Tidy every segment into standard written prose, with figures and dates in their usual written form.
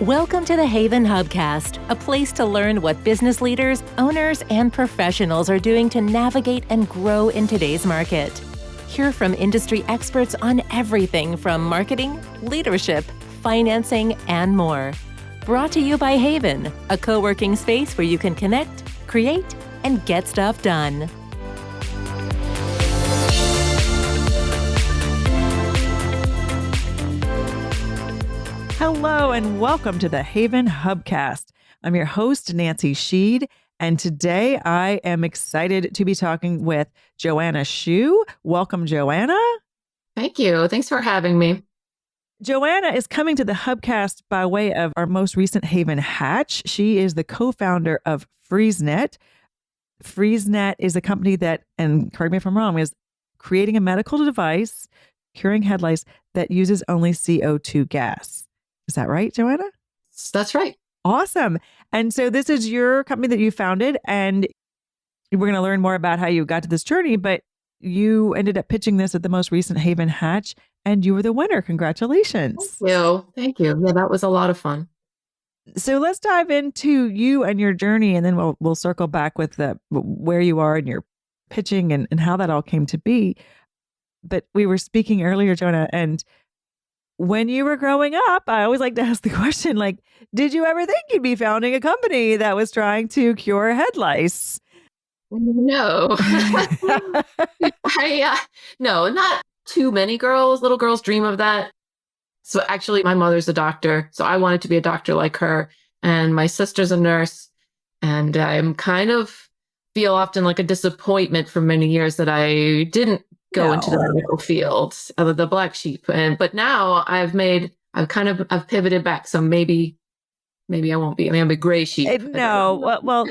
Welcome to the HAYVN Hubcast, a place to learn what business leaders, owners, and professionals are doing to navigate and grow in today's market. Hear from industry experts on everything from marketing, leadership, financing, and more. Brought to you by HAYVN, a co-working space where you can connect, create, and get stuff done. Hello and welcome to the HAYVN Hubcast. I'm your host, Nancy Sheed, and today I am excited to be talking with Joanna Shu. Welcome, Joanna. Thank you. Thanks for having me. Joanna is coming to the Hubcast by way of our most recent HAYVN Hatch. She is the co-founder of FreezeNit. FreezeNit is a company that, and correct me if I'm wrong, is creating a medical device, curing head lice that uses only CO2 gas. Is that right, Joanna? That's right. Awesome. And so this is your company that you founded, and we're going to learn more about how you got to this journey, but you ended up pitching this at the most recent HAYVN Hatch, and you were the winner. Congratulations. Thank you. Thank you. Yeah, that was a lot of fun. So let's dive into you and your journey, and then we'll circle back with where you are in your pitching and how that all came to be. But we were speaking earlier, Joanna, and when you were growing up, I always like to ask the question, like, did you ever think you'd be founding a company that was trying to cure head lice? No. No, not too many little girls dream of that. So actually, my mother's a doctor, so I wanted to be a doctor like her. And my sister's a nurse. And I'm kind of feel often like a disappointment for many years that I didn't go into the medical field, the black sheep. But now I've pivoted back. So maybe I won't be. I mean, I'm a gray sheep. No, well,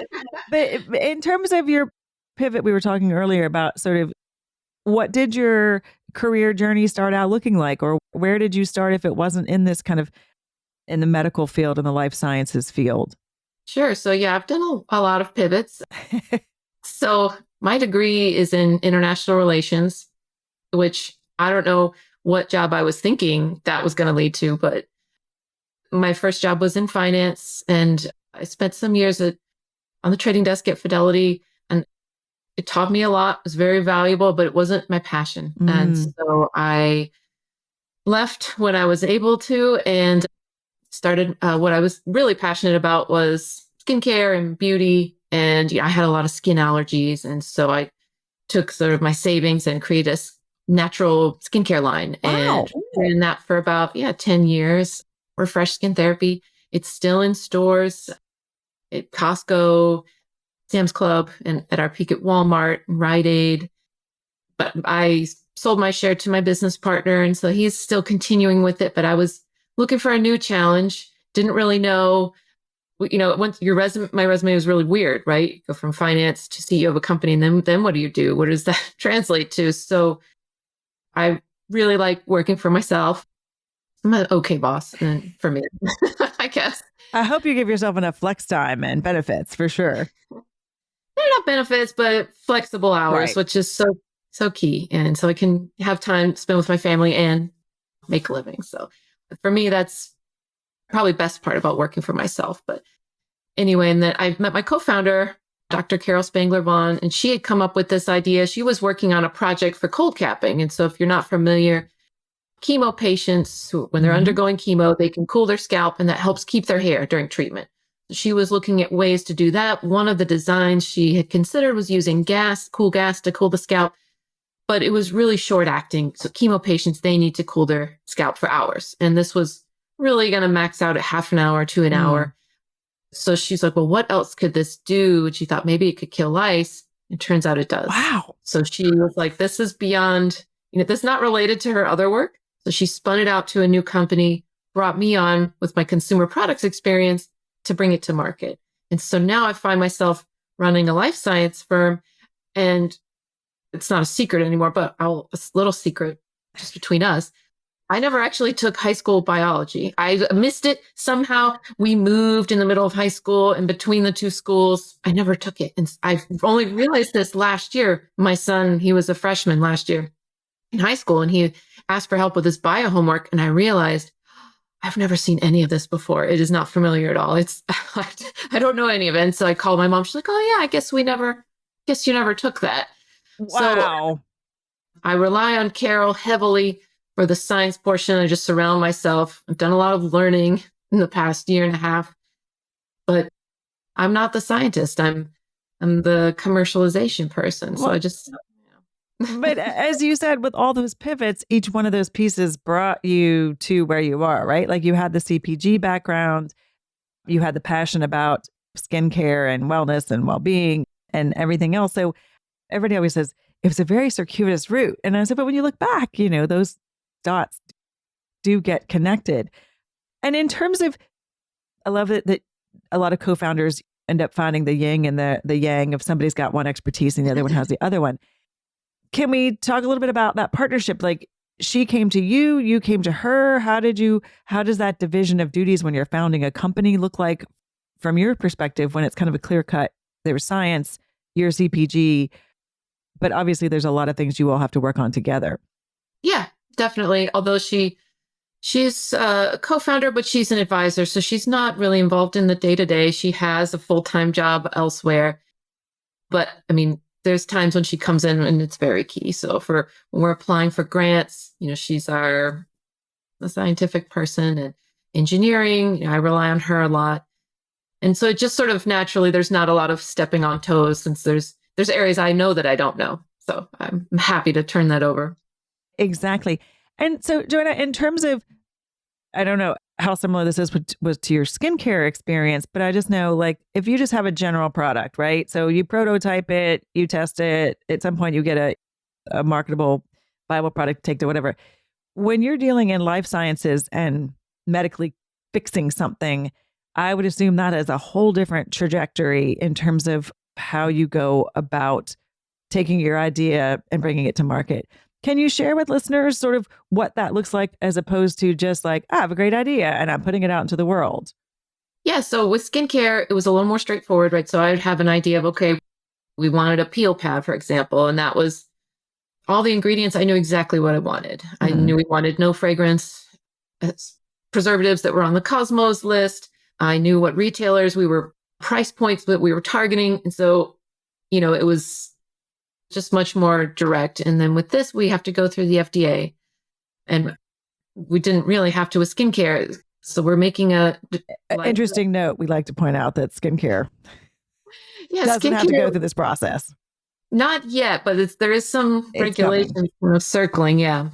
but in terms of your pivot, we were talking earlier about sort of what did your career journey start out looking like, or where did you start if it wasn't in this kind of in the medical field, in the life sciences field? Sure. So yeah, I've done a lot of pivots. So my degree is in international relations, which I don't know what job I was thinking that was going to lead to, but my first job was in finance, and I spent some years on the trading desk at Fidelity, and it taught me a lot. It was very valuable, but it wasn't my passion. And so I left when I was able to and started what I was really passionate about was skincare and beauty. And I had a lot of skin allergies. And so I took sort of my savings and created a natural skincare line. Wow. And ran that for about 10 years. Refresh Skin Therapy. It's still in stores at Costco, Sam's Club, and at our peak at Walmart, Rite Aid. But I sold my share to my business partner, and so he's still continuing with it. But I was looking for a new challenge. Didn't really know. Once my resume was really weird, right? You go from finance to CEO of a company, and then what do you do? What does that translate to? So I really like working for myself. I'm an okay boss for me, I guess. I hope you give yourself enough flex time and benefits for sure. They're not benefits, but flexible hours, right, which is so key. And so I can have time to spend with my family and make a living. So for me, that's probably the best part about working for myself. But anyway, and then I met my co-founder, Dr. Carol Spangler-Vaughn, and she had come up with this idea. She was working on a project for cold capping. And so if you're not familiar, chemo patients, when they're undergoing chemo, they can cool their scalp, and that helps keep their hair during treatment. She was looking at ways to do that. One of the designs she had considered was using cool gas to cool the scalp, but it was really short acting. So chemo patients, they need to cool their scalp for hours. And this was really going to max out at half an hour to an hour. So she's like, well, what else could this do? And she thought maybe it could kill lice. It turns out it does. Wow. So she was like, this is beyond, this is not related to her other work. So she spun it out to a new company, brought me on with my consumer products experience to bring it to market. And so now I find myself running a life science firm, and it's not a secret anymore, but a little secret just between us. I never actually took high school biology. I missed it. Somehow we moved in the middle of high school, and between the two schools, I never took it. And I only realized this last year. My son, he was a freshman last year in high school, and he asked for help with his bio homework. And I realized I've never seen any of this before. It is not familiar at all. It's, I don't know any of it. And so I called my mom. She's like, oh yeah, guess you never took that. So Wow. I rely on Carol heavily for the science portion. I just surround myself. I've done a lot of learning in the past year and a half, but I'm not the scientist. I'm the commercialization person. So Well, I just, but as you said, with all those pivots, each one of those pieces brought you to where you are, right? Like you had the CPG background, you had the passion about skincare and wellness and well-being and everything else. So everybody always says it was a very circuitous route. And I said, but when you look back, those dots do get connected. And in terms of, I love it that a lot of co-founders end up finding the yin and the yang. If somebody's got one expertise and the other one has the other one. Can we talk a little bit about that partnership? Like she came to you, you came to her. How does that division of duties when you're founding a company look like from your perspective when it's kind of a clear cut? There's science, you're CPG, but obviously there's a lot of things you all have to work on together. Yeah, definitely. Although she's a co-founder, but she's an advisor. So she's not really involved in the day-to-day. She has a full-time job elsewhere. But I mean, there's times when she comes in and it's very key. So when we're applying for grants, she's the scientific person, and engineering, I rely on her a lot. And so it just sort of naturally, there's not a lot of stepping on toes since there's areas I know that I don't know. So I'm happy to turn that over. Exactly. And so Joanna, in terms of, I don't know how similar this was to your skincare experience, but I just know like if you just have a general product, right? So you prototype it, you test it, at some point you get a marketable, viable product to take to whatever. When you're dealing in life sciences and medically fixing something, I would assume that is a whole different trajectory in terms of how you go about taking your idea and bringing it to market. Can you share with listeners sort of what that looks like as opposed to just like, I have a great idea and I'm putting it out into the world? Yeah. So with skincare, it was a little more straightforward, right? So I would have an idea of, okay, we wanted a peel pad, for example, and that was all the ingredients. I knew exactly what I wanted. I knew we wanted no fragrance, preservatives that were on the Cosmos list. I knew what retailers price points that we were targeting. And so, it was just much more direct. And then with this, we have to go through the FDA, and we didn't really have to with skincare. So we're making interesting note. We like to point out that skincare doesn't have to go through this process. Not yet, but there is some regulations circling. Yeah.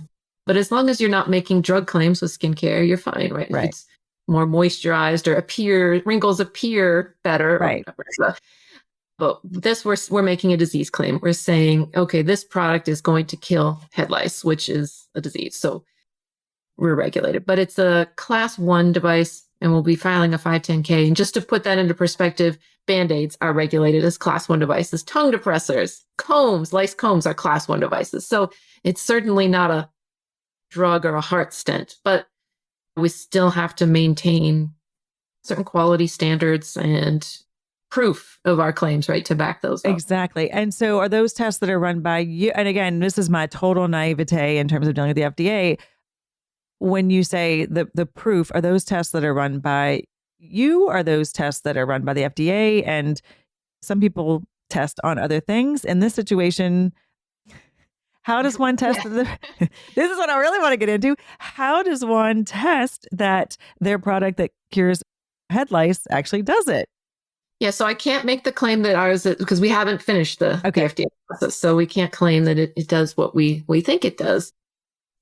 But as long as you're not making drug claims with skincare, you're fine, right? Right. If it's more moisturized or wrinkles appear better. Right. But this, we're making a disease claim. We're saying, okay, this product is going to kill head lice, which is a disease. So we're regulated, but it's a class 1 device, and we'll be filing a 510K. And just to put that into perspective, Band-Aids are regulated as class 1 devices. Tongue depressors, lice combs are class 1 devices. So it's certainly not a drug or a heart stent, but we still have to maintain certain quality standards and proof of our claims, right, to back those up. Exactly. And so are those tests that are run by you? And again, this is my total naivete in terms of dealing with the FDA. When you say the proof, are those tests that are run by you? Are those tests that are run by the FDA? And some people test on other things. In this situation, how does one test? This is what I really want to get into. How does one test that their product that cures head lice actually does it? Yeah, so I can't make the claim that ours, because we haven't finished the FDA process. So we can't claim that it does what we think it does,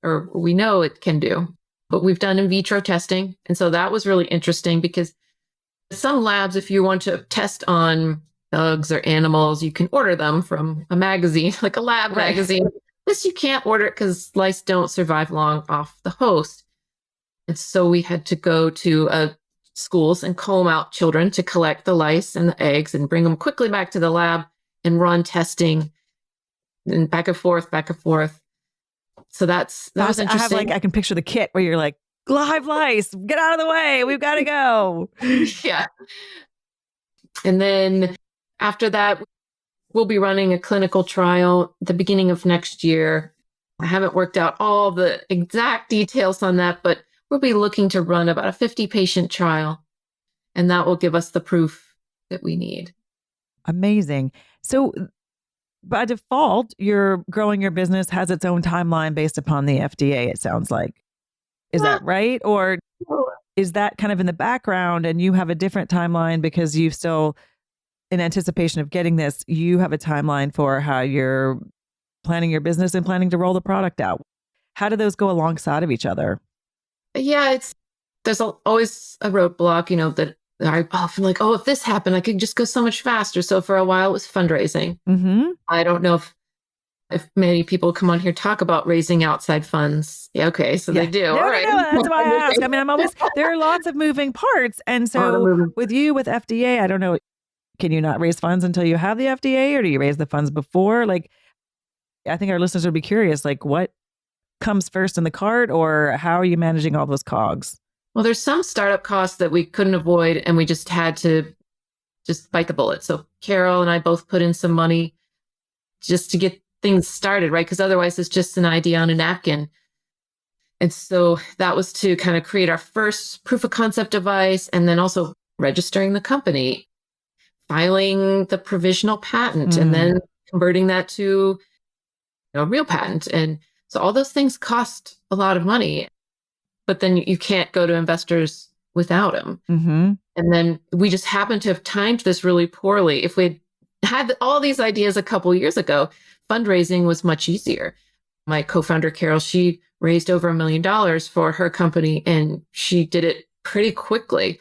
or we know it can do. But we've done in vitro testing. And so that was really interesting because some labs, if you want to test on bugs or animals, you can order them from a magazine, like a lab magazine. This you can't order it because lice don't survive long off the host. And so we had to go to schools and comb out children to collect the lice and the eggs and bring them quickly back to the lab and run testing and back and forth. So that was interesting. I can picture the kit where you're like, live lice, get out of the way. We've got to go. Yeah. And then after that, we'll be running a clinical trial at the beginning of next year. I haven't worked out all the exact details on that, but we'll be looking to run about a 50-patient trial, and that will give us the proof that we need. Amazing. So by default, you're growing your business has its own timeline based upon the FDA, it sounds like. Is that right? Or is that kind of in the background and you have a different timeline because you've still, in anticipation of getting this, you have a timeline for how you're planning your business and planning to roll the product out? How do those go alongside of each other? Yeah, there's always a roadblock, that I often like, oh, if this happened, I could just go so much faster. So for a while, it was fundraising. Mm-hmm. I don't know if many people come on here talk about raising outside funds. Yeah, okay, so they do. No, All right. no, that's why I ask. I mean, there are lots of moving parts. And so with FDA, I don't know, can you not raise funds until you have the FDA, or do you raise the funds before? Like, I think our listeners would be curious, like what comes first in the cart, or how are you managing all those cogs? Well, there's some startup costs that we couldn't avoid and we just had to just bite the bullet. So Carol and I both put in some money just to get things started, right? Because otherwise it's just an idea on a napkin. And so that was to kind of create our first proof of concept device, and then also registering the company, filing the provisional patent, and then converting that to a real patent. And so all those things cost a lot of money, but then you can't go to investors without them. Mm-hmm. And then we just happened to have timed this really poorly. If we'd had all these ideas a couple years ago, fundraising was much easier. My co-founder, Carol, she raised over $1 million for her company, and she did it pretty quickly,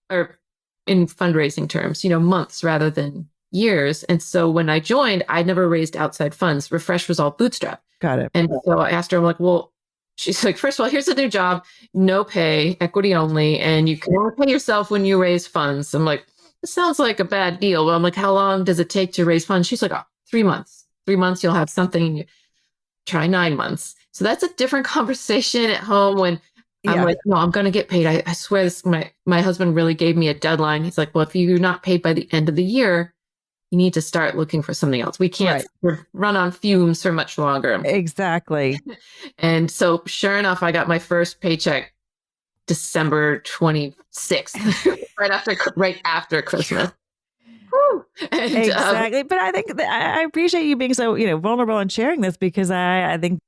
or in fundraising terms, months rather than years. And so when I joined, I never raised outside funds. Refresh was all bootstrapped. Got it. And so I asked her, I'm like, well, she's like, first of all, here's a new job, no pay, equity only, and you can only pay yourself when you raise funds. I'm like, this sounds like a bad deal. Well, I'm like, how long does it take to raise funds? She's like, 3 months. 3 months, you'll have something, and you try 9 months. So that's a different conversation at home when I'm like, no, I'm going to get paid. I swear this, my husband really gave me a deadline. He's like, well, if you're not paid by the end of the year, you need to start looking for something else. We can't run on fumes for much longer. Exactly. And so sure enough, I got my first paycheck December 26th, right after Christmas. And, exactly. But I think I appreciate you being so, vulnerable and sharing this, because I think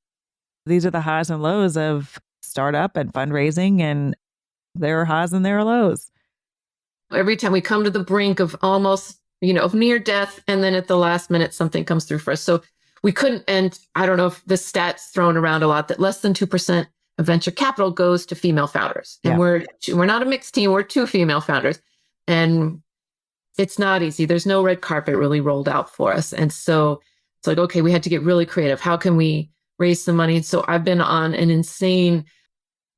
these are the highs and lows of startup and fundraising, and there are highs and there are lows. Every time we come to the brink of almost, of near death, and then at the last minute, something comes through for us. So we couldn't, and I don't know if the stat's thrown around a lot, that less than 2% of venture capital goes to female founders. And we're not a mixed team. We're 2 female founders. And it's not easy. There's no red carpet really rolled out for us. And so it's like, okay, we had to get really creative. How can we raise some money? And so I've been on an insane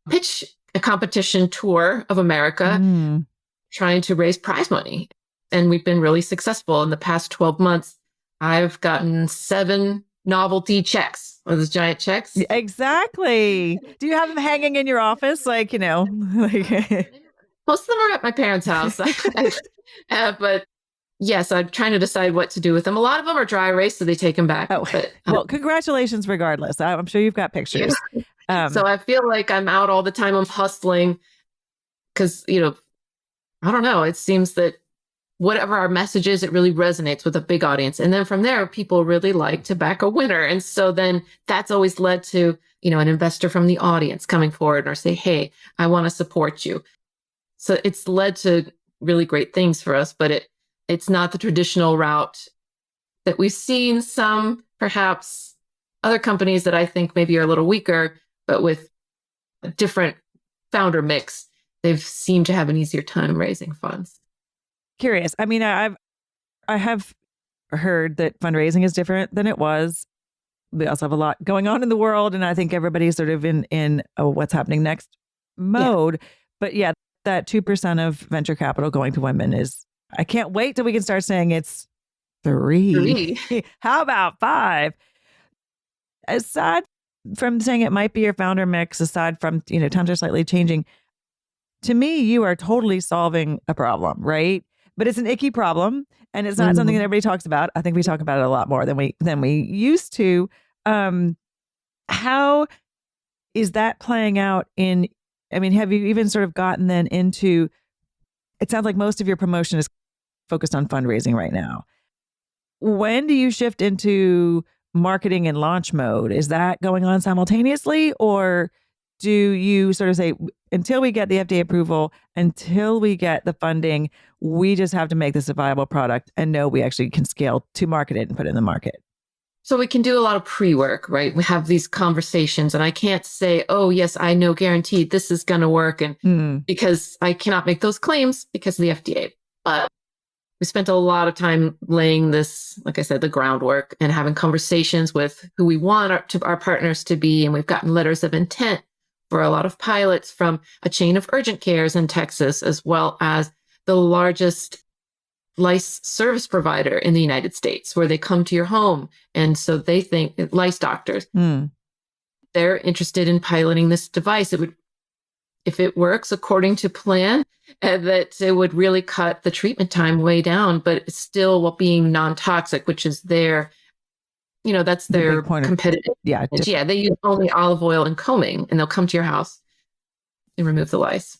pitch a competition tour of America, trying to raise prize money. And we've been really successful. In the past 12 months, I've gotten 7 novelty checks, those giant checks. Exactly. Do you have them hanging in your office? Like, like... Most of them are at my parents' house. But yes, I'm trying to decide what to do with them. A lot of them are dry erase, so they take them back. Oh, but, well, congratulations regardless. I'm sure you've got pictures. So I feel like I'm out all the time. I'm hustling because, I don't know. It seems that whatever our message is, it really resonates with a big audience. And then from there, people really like to back a winner. And so then that's always led to, an investor from the audience coming forward or say, hey, I want to support you. So it's led to really great things for us, but it's not the traditional route that we've seen some, perhaps other companies that I think maybe are a little weaker, but with a different founder mix, they've seemed to have an easier time raising funds. Curious. I mean, I have heard that fundraising is different than it was. We also have a lot going on in the world, and I think everybody's sort of in a what's happening next mode. Yeah. But yeah, that 2% of venture capital going to women is, I can't wait till we can start saying it's 3. How about 5? Aside from saying it might be your founder mix, aside from, times are slightly changing, to me, you are totally solving a problem, right? But it's an icky problem, and it's not something that everybody talks about. I think we talk about it a lot more than we used to. How is that playing out in I mean, have you even sort of gotten then into, it sounds like most of your promotion is focused on fundraising right now. When do you shift into marketing and launch mode? Is that going on simultaneously, or do you sort of say, until we get the FDA approval, until we get the funding, we just have to make this a viable product and know we actually can scale to market it and put it in the market? So we can do a lot of pre-work, right? We have these conversations and I can't say, oh, yes, I know guaranteed this is going to work. And because I cannot make those claims because of the FDA. But we spent a lot of time laying this, like I said, the groundwork and having conversations with who we want our partners to be. And we've gotten letters of intent for a lot of pilots from a chain of urgent cares in Texas, as well as the largest lice service provider in the United States, where they come to your home. And so they think lice doctors, they're interested in piloting this device. It would, if it works according to plan, that it would really cut the treatment time way down, but it's still while being non-toxic, which is their, that's their competitive. Yeah. They use only olive oil and combing, and they'll come to your house and remove the lice.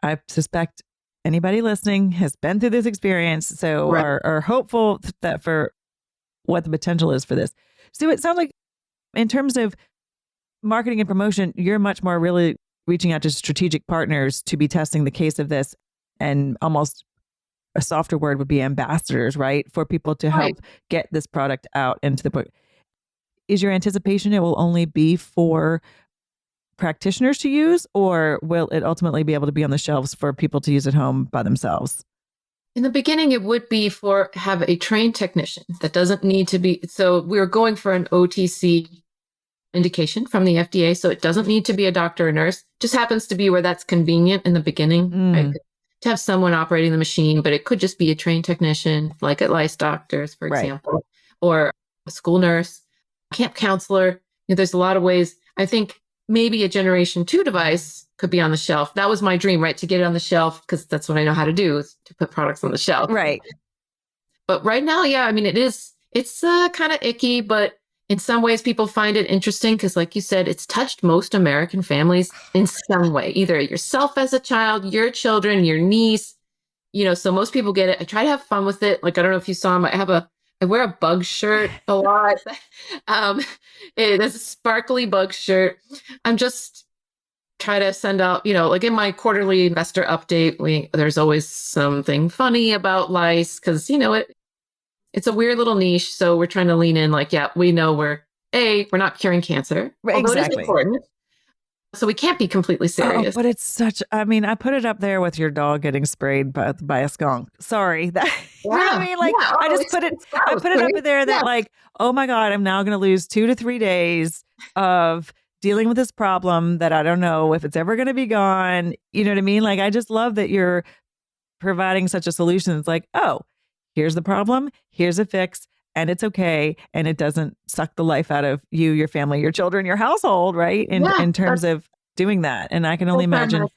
I suspect anybody listening has been through this experience, so are hopeful that for what the potential is for this. So it sounds like in terms of marketing and promotion, you're much more really reaching out to strategic partners to be testing the case of this, and almost a softer word would be ambassadors, right? For people to help get this product out into the book. Is your anticipation it will only be for practitioners to use, or will it ultimately be able to be on the shelves for people to use at home by themselves? In the beginning, it would be have a trained technician. That doesn't need to be. So we're going for an OTC indication from the FDA. So it doesn't need to be a doctor or nurse. Just happens to be where that's convenient in the beginning, right? To have someone operating the machine, but it could just be a trained technician, like at lice doctors, for example, or a school nurse, camp counselor. There's a lot of ways. I think maybe a generation 2 device could be on the shelf. That was my dream, right? To get it on the shelf, because that's what I know how to do, is to put products on the shelf. Right. But right now, I mean, it's kind of icky, but in some ways people find it interesting because, like you said, it's touched most American families in some way, either yourself as a child, your children, your niece, so most people get it. I try to have fun with it. Like, I don't know if you saw them. I wear a bug shirt a lot. It is a sparkly bug shirt. I'm just try to send out, like in my quarterly investor update, there's always something funny about lice because, it's a weird little niche. So we're trying to lean in like, we know we're not curing cancer. Right, although exactly. it is important. So we can't be completely serious. But it's I put it up there with your dog getting sprayed by a skunk. Sorry. That, you know what I mean? Like, I just put it up there that like, oh my God, I'm now going to lose 2 to 3 days of dealing with this problem that I don't know if it's ever going to be gone. You know what I mean? Like, I just love that you're providing such a solution. It's like, oh, here's the problem, here's a fix, and it's okay. And it doesn't suck the life out of you, your family, your children, your household, right? In terms of doing that. And I can only imagine.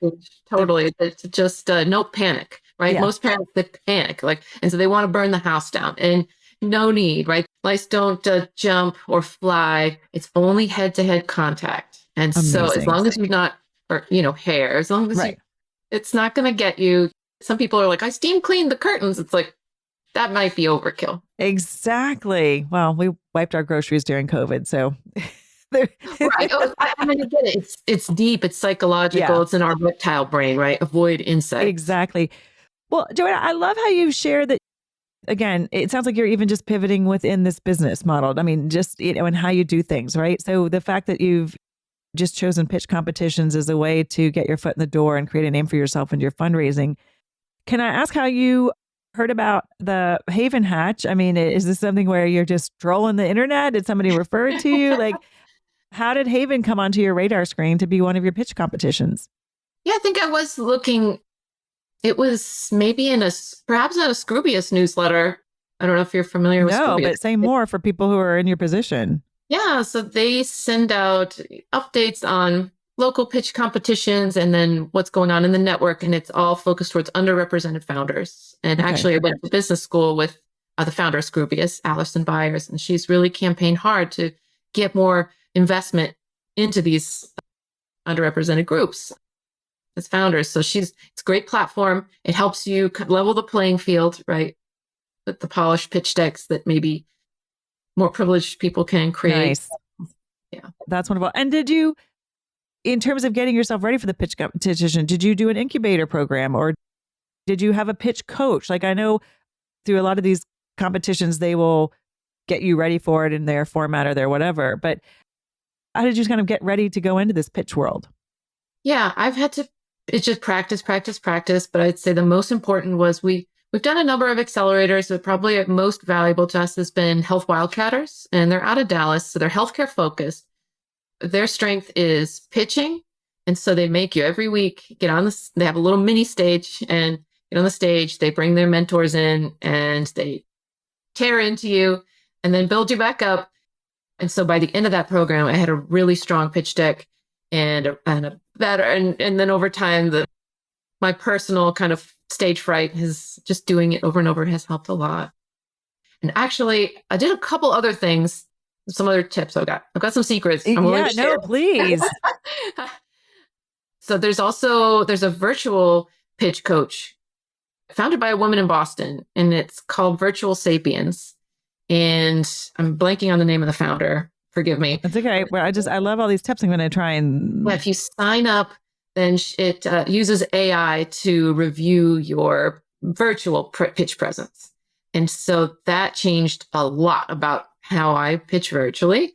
Totally. It's just no panic, right? Yeah. Most parents, they panic, and so they want to burn the house down, and no need, right? Lice don't jump or fly. It's only head-to-head contact. And so as long as you're not, hair, as long as it's not going to get you. Some people are like, I steam cleaned the curtains. It's like, that might be overkill. Exactly. Well, we wiped our groceries during COVID, so. Right. I mean, again, it's deep, it's psychological, it's in our reptile brain, right? Avoid insects. Exactly. Well, Joanna, I love how you share that. Again, it sounds like you're even just pivoting within this business model. I mean, just, and how you do things, right? So the fact that you've just chosen pitch competitions as a way to get your foot in the door and create a name for yourself and your fundraising. Can I ask how you heard about the HAYVN Hatch? I mean, is this something where you're just trolling the internet? Did somebody refer it to you? Like, how did HAYVN come onto your radar screen to be one of your pitch competitions? Yeah, I think I was looking. It was maybe perhaps in a Scroobius newsletter. I don't know if you're familiar with Scroobius. No, but say more for people who are in your position. Yeah, so they send out updates on local pitch competitions and then what's going on in the network. And it's all focused towards underrepresented founders. And actually, I went to business school with the founder of Scroobius, Alison Byers, and she's really campaigned hard to get more investment into these underrepresented groups. as founders. So it's a great platform. It helps you level the playing field, right? With the polished pitch decks that maybe more privileged people can create. Nice. Yeah. That's wonderful. And did you, in terms of getting yourself ready for the pitch competition, did you do an incubator program or did you have a pitch coach? Like I know through a lot of these competitions, they will get you ready for it in their format or their whatever. But how did you kind of get ready to go into this pitch world? Yeah, it's just practice. But I'd say the most important was we've done a number of accelerators, but probably most valuable to us has been Health Wildcatters, and they're out of Dallas. So they're healthcare focused. Their strength is pitching. And so they make you every week they have a little mini stage and get on the stage. They bring their mentors in and they tear into you and then build you back up. And so by the end of that program, I had a really strong pitch deck and a better, and then over time, my personal kind of stage fright is just doing it over and over has helped a lot. And actually, I did a couple other things, some other tips I've got some secrets. I'm willing to share. Please. So there's a virtual pitch coach founded by a woman in Boston, and it's called Virtual Sapiens. And I'm blanking on the name of the founder. Forgive me. That's okay. Well, I love all these tips. I'm going to try and... Yeah, if you sign up, then it uses AI to review your virtual pitch presence. And so that changed a lot about how I pitch virtually,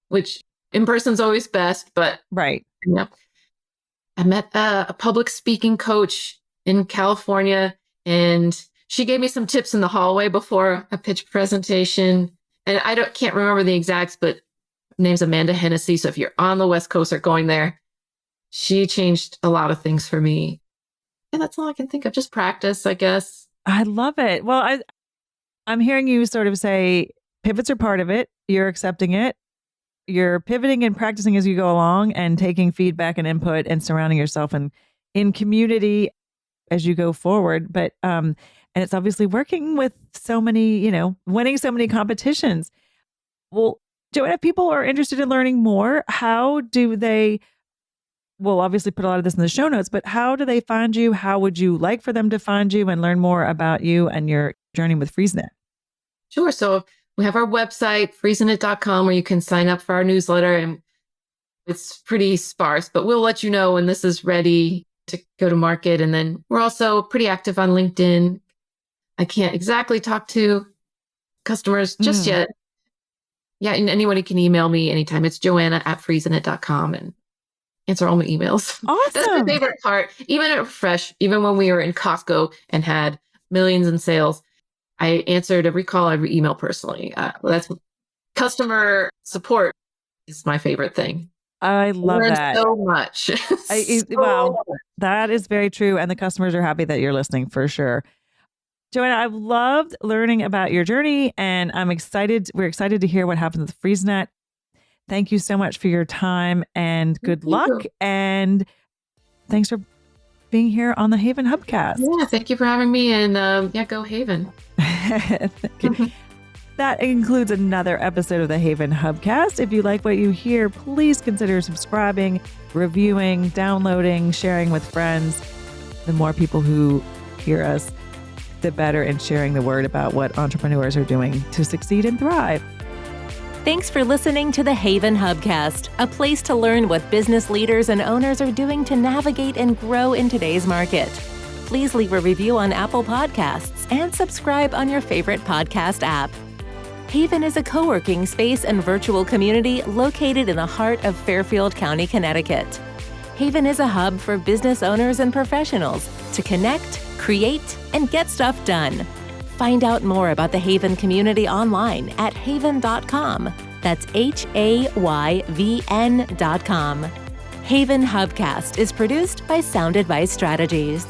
which in person's always best, but... Right. Yeah. I met a public speaking coach in California, and she gave me some tips in the hallway before a pitch presentation. And can't remember the exacts, but her name's Amanda Hennessy. So if you're on the West Coast or going there, she changed a lot of things for me. And that's all I can think of. Just practice, I guess. I love it. Well, I'm hearing you sort of say pivots are part of it. You're accepting it. You're pivoting and practicing as you go along and taking feedback and input and surrounding yourself in community as you go forward. But, and it's obviously working with so many, winning so many competitions. Well, Joanna, if people are interested in learning more, how do they, we'll obviously put a lot of this in the show notes, but how do they find you? How would you like for them to find you and learn more about you and your journey with FreezeNit? Sure. So we have our website, FreezeNit.com, where you can sign up for our newsletter. And it's pretty sparse, but we'll let you know when this is ready to go to market. And then we're also pretty active on LinkedIn. I can't exactly talk to customers just yet. Yeah, and anybody can email me anytime. It's Joanna@FreezeNit.com and answer all my emails. Awesome. That's my favorite part. Even at Fresh, even when we were in Costco and had millions in sales, I answered every call, every email personally. That's customer support is my favorite thing. I love that so much. Wow, that is very true. And the customers are happy that you're listening for sure. Joanna, I've loved learning about your journey and I'm excited. We're excited to hear what happens with FreezeNet. Thank you so much for your time and good luck. And thanks for being here on the HAYVN Hubcast. Yeah, thank you for having me. And go HAYVN. That includes another episode of the HAYVN Hubcast. If you like what you hear, please consider subscribing, reviewing, downloading, sharing with friends. The more people who hear us, the better in sharing the word about what entrepreneurs are doing to succeed and thrive. Thanks for listening to the HAYVN Hubcast, a place to learn what business leaders and owners are doing to navigate and grow in today's market. Please leave a review on Apple Podcasts and subscribe on your favorite podcast app. HAYVN is a co-working space and virtual community located in the heart of Fairfield County, Connecticut. HAYVN is a hub for business owners and professionals to connect, create, and get stuff done. Find out more about the HAYVN community online at hayvn.com. That's HAYVN.com. HAYVN Hubcast is produced by Sound Advice Strategies.